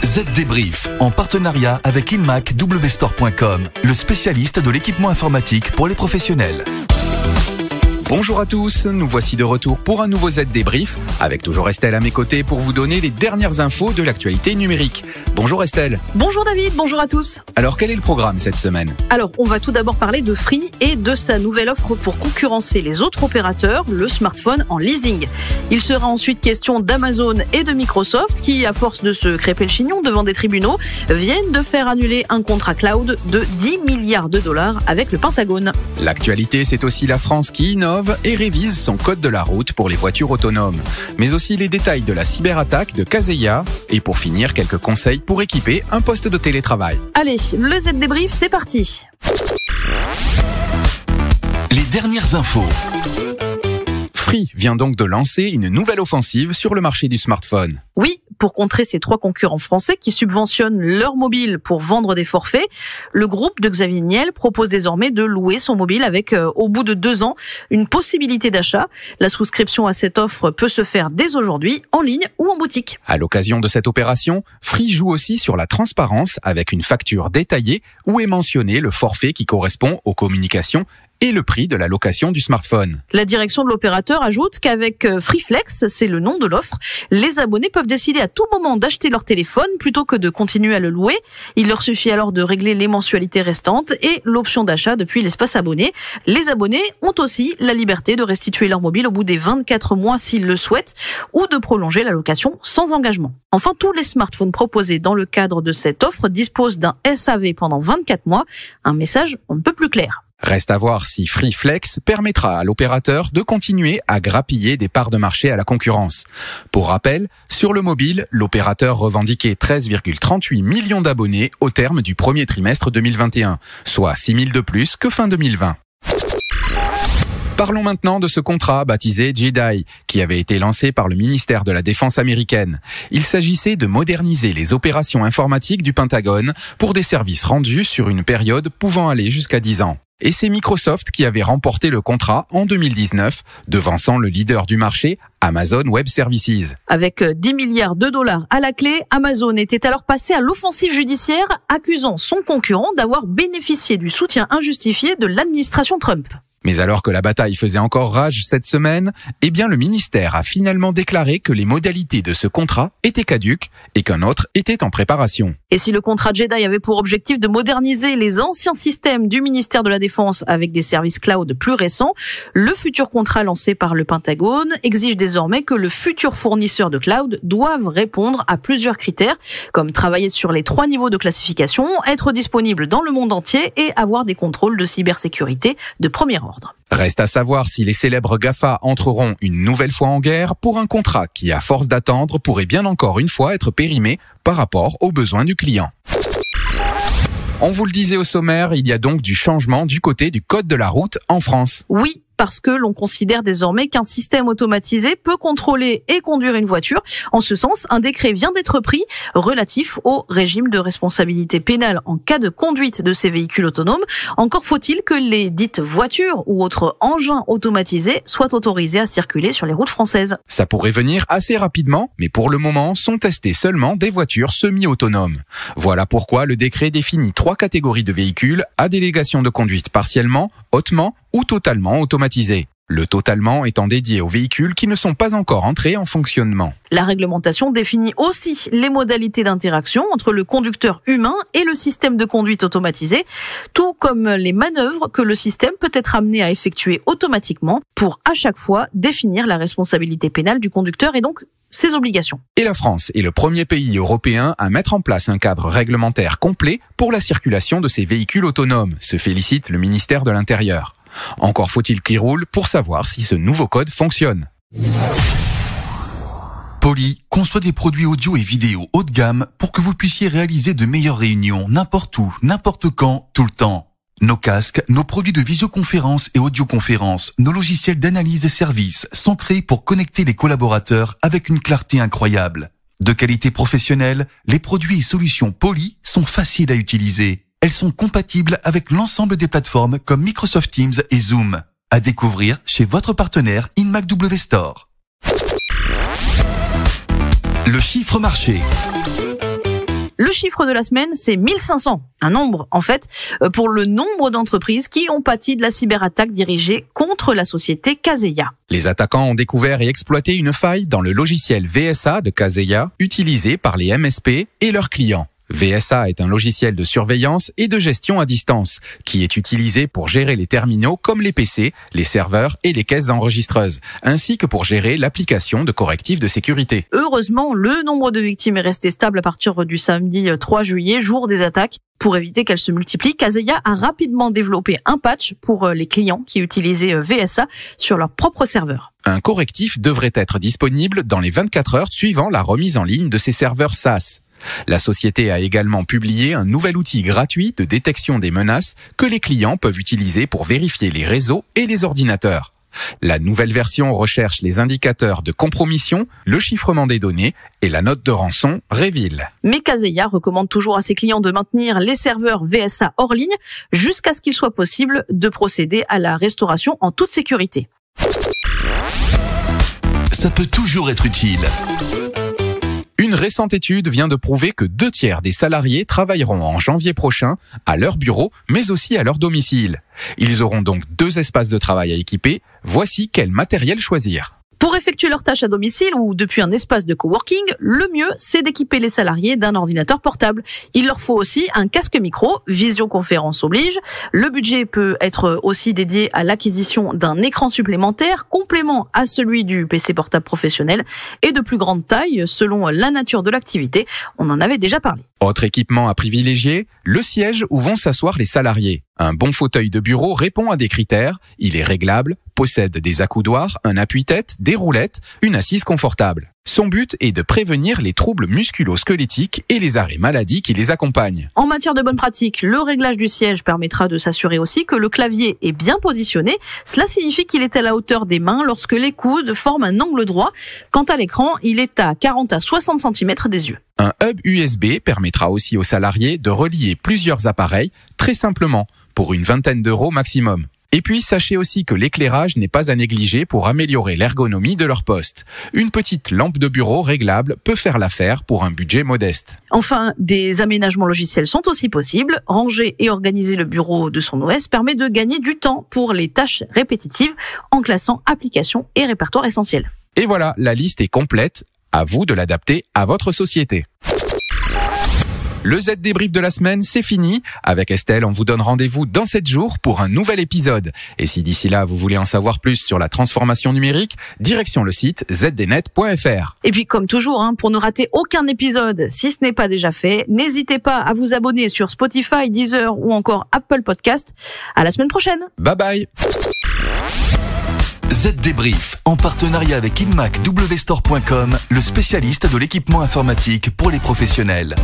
Z Débrief, en partenariat avec InmacWstore.com, le spécialiste de l'équipement informatique pour les professionnels. Bonjour à tous, nous voici de retour pour un nouveau Z Débrief, avec toujours Estelle à mes côtés pour vous donner les dernières infos de l'actualité numérique. Bonjour Estelle. Bonjour David, bonjour à tous. Alors quel est le programme cette semaine ? Alors on va tout d'abord parler de Free et de sa nouvelle offre pour concurrencer les autres opérateurs, le smartphone en leasing. Il sera ensuite question d'Amazon et de Microsoft qui, à force de se crêper le chignon devant des tribunaux, viennent de faire annuler un contrat cloud de 10 milliards de dollars avec le Pentagone. L'actualité, c'est aussi la France qui innove et révise son code de la route pour les voitures autonomes, mais aussi les détails de la cyberattaque de Kaseya et pour finir, quelques conseils pour équiper un poste de télétravail. Allez, le Z Débrief, c'est parti. Les dernières infos. Free vient donc de lancer une nouvelle offensive sur le marché du smartphone. Oui, pour contrer ces 3 concurrents français qui subventionnent leur mobile pour vendre des forfaits, le groupe de Xavier Niel propose désormais de louer son mobile avec, au bout de 2 ans, une possibilité d'achat. La souscription à cette offre peut se faire dès aujourd'hui, en ligne ou en boutique. À l'occasion de cette opération, Free joue aussi sur la transparence avec une facture détaillée où est mentionné le forfait qui correspond aux communications et le prix de la location du smartphone. La direction de l'opérateur ajoute qu'avec FreeFlex, c'est le nom de l'offre, les abonnés peuvent décider à tout moment d'acheter leur téléphone plutôt que de continuer à le louer. Il leur suffit alors de régler les mensualités restantes et l'option d'achat depuis l'espace abonné. Les abonnés ont aussi la liberté de restituer leur mobile au bout des 24 mois s'ils le souhaitent ou de prolonger la location sans engagement. Enfin, tous les smartphones proposés dans le cadre de cette offre disposent d'un SAV pendant 24 mois, un message on ne peut plus clair. Reste à voir si FreeFlex permettra à l'opérateur de continuer à grappiller des parts de marché à la concurrence. Pour rappel, sur le mobile, l'opérateur revendiquait 13,38 millions d'abonnés au terme du premier trimestre 2021, soit 6 000 de plus que fin 2020. Parlons maintenant de ce contrat baptisé JEDI, qui avait été lancé par le ministère de la Défense américaine. Il s'agissait de moderniser les opérations informatiques du Pentagone pour des services rendus sur une période pouvant aller jusqu'à 10 ans. Et c'est Microsoft qui avait remporté le contrat en 2019, devançant le leader du marché, Amazon Web Services. Avec 10 milliards de dollars à la clé, Amazon était alors passé à l'offensive judiciaire, accusant son concurrent d'avoir bénéficié du soutien injustifié de l'administration Trump. Mais alors que la bataille faisait encore rage cette semaine, eh bien le ministère a finalement déclaré que les modalités de ce contrat étaient caduques et qu'un autre était en préparation. Et si le contrat JEDI avait pour objectif de moderniser les anciens systèmes du ministère de la Défense avec des services cloud plus récents, le futur contrat lancé par le Pentagone exige désormais que le futur fournisseur de cloud doive répondre à plusieurs critères, comme travailler sur les 3 niveaux de classification, être disponible dans le monde entier et avoir des contrôles de cybersécurité de premier ordre. Reste à savoir si les célèbres GAFA entreront une nouvelle fois en guerre pour un contrat qui, à force d'attendre, pourrait bien encore une fois être périmé par rapport aux besoins du client. On vous le disait au sommaire, il y a donc du changement du côté du code de la route en France. Oui, parce que l'on considère désormais qu'un système automatisé peut contrôler et conduire une voiture. En ce sens, un décret vient d'être pris relatif au régime de responsabilité pénale en cas de conduite de ces véhicules autonomes. Encore faut-il que les dites voitures ou autres engins automatisés soient autorisés à circuler sur les routes françaises. Ça pourrait venir assez rapidement, mais pour le moment sont testées seulement des voitures semi-autonomes. Voilà pourquoi le décret définit 3 catégories de véhicules à délégation de conduite partiellement, hautement ou totalement automatisés. Le totalement étant dédié aux véhicules qui ne sont pas encore entrés en fonctionnement. La réglementation définit aussi les modalités d'interaction entre le conducteur humain et le système de conduite automatisé, tout comme les manœuvres que le système peut être amené à effectuer automatiquement pour à chaque fois définir la responsabilité pénale du conducteur et donc ses obligations. Et la France est le premier pays européen à mettre en place un cadre réglementaire complet pour la circulation de ces véhicules autonomes, se félicite le ministère de l'Intérieur. Encore faut-il qu'il roule pour savoir si ce nouveau code fonctionne. Poly conçoit des produits audio et vidéo haut de gamme pour que vous puissiez réaliser de meilleures réunions n'importe où, n'importe quand, tout le temps. Nos casques, nos produits de visioconférence et audioconférence, nos logiciels d'analyse et services sont créés pour connecter les collaborateurs avec une clarté incroyable. De qualité professionnelle, les produits et solutions Poly sont faciles à utiliser. Elles sont compatibles avec l'ensemble des plateformes comme Microsoft Teams et Zoom. À découvrir chez votre partenaire InmacWstore. Le chiffre marché. Le chiffre de la semaine, c'est 1500. Un nombre, en fait, pour le nombre d'entreprises qui ont pâti de la cyberattaque dirigée contre la société Kaseya. Les attaquants ont découvert et exploité une faille dans le logiciel VSA de Kaseya, utilisé par les MSP et leurs clients. VSA est un logiciel de surveillance et de gestion à distance qui est utilisé pour gérer les terminaux comme les PC, les serveurs et les caisses enregistreuses, ainsi que pour gérer l'application de correctifs de sécurité. Heureusement, le nombre de victimes est resté stable à partir du samedi 3 juillet, jour des attaques. Pour éviter qu'elles se multiplient, Kaseya a rapidement développé un patch pour les clients qui utilisaient VSA sur leur propre serveur. Un correctif devrait être disponible dans les 24 heures suivant la remise en ligne de ces serveurs SaaS. La société a également publié un nouvel outil gratuit de détection des menaces que les clients peuvent utiliser pour vérifier les réseaux et les ordinateurs. La nouvelle version recherche les indicateurs de compromission, le chiffrement des données et la note de rançon Reveal. Mais Kaseya recommande toujours à ses clients de maintenir les serveurs VSA hors ligne jusqu'à ce qu'il soit possible de procéder à la restauration en toute sécurité. Ça peut toujours être utile. Une récente étude vient de prouver que 2/3 des salariés travailleront en janvier prochain à leur bureau, mais aussi à leur domicile. Ils auront donc 2 espaces de travail à équiper. Voici quel matériel choisir. Pour effectuer leurs tâches à domicile ou depuis un espace de coworking, le mieux, c'est d'équiper les salariés d'un ordinateur portable. Il leur faut aussi un casque micro, visioconférence oblige. Le budget peut être aussi dédié à l'acquisition d'un écran supplémentaire, complément à celui du PC portable professionnel et de plus grande taille selon la nature de l'activité. On en avait déjà parlé. Autre équipement à privilégier, le siège où vont s'asseoir les salariés. Un bon fauteuil de bureau répond à des critères. Il est réglable, possède des accoudoirs, un appuie-tête, des roulettes, une assise confortable. Son but est de prévenir les troubles musculo-squelettiques et les arrêts maladie qui les accompagnent. En matière de bonne pratique, le réglage du siège permettra de s'assurer aussi que le clavier est bien positionné. Cela signifie qu'il est à la hauteur des mains lorsque les coudes forment un angle droit. Quant à l'écran, il est à 40 à 60 cm des yeux. Un hub USB permettra aussi aux salariés de relier plusieurs appareils très simplement, pour une vingtaine d'euros maximum. Et puis, sachez aussi que l'éclairage n'est pas à négliger pour améliorer l'ergonomie de leur poste. Une petite lampe de bureau réglable peut faire l'affaire pour un budget modeste. Enfin, des aménagements logiciels sont aussi possibles. Ranger et organiser le bureau de son OS permet de gagner du temps pour les tâches répétitives en classant applications et répertoires essentiels. Et voilà, la liste est complète. À vous de l'adapter à votre société. Le Z débrief de la semaine, c'est fini. Avec Estelle, on vous donne rendez-vous dans 7 jours pour un nouvel épisode. Et si d'ici là, vous voulez en savoir plus sur la transformation numérique, direction le site zdnet.fr. Et puis, comme toujours, pour ne rater aucun épisode, si ce n'est pas déjà fait, n'hésitez pas à vous abonner sur Spotify, Deezer ou encore Apple Podcast. À la semaine prochaine. Bye bye. Z Débrief, en partenariat avec InMac WStore.com, le spécialiste de l'équipement informatique pour les professionnels.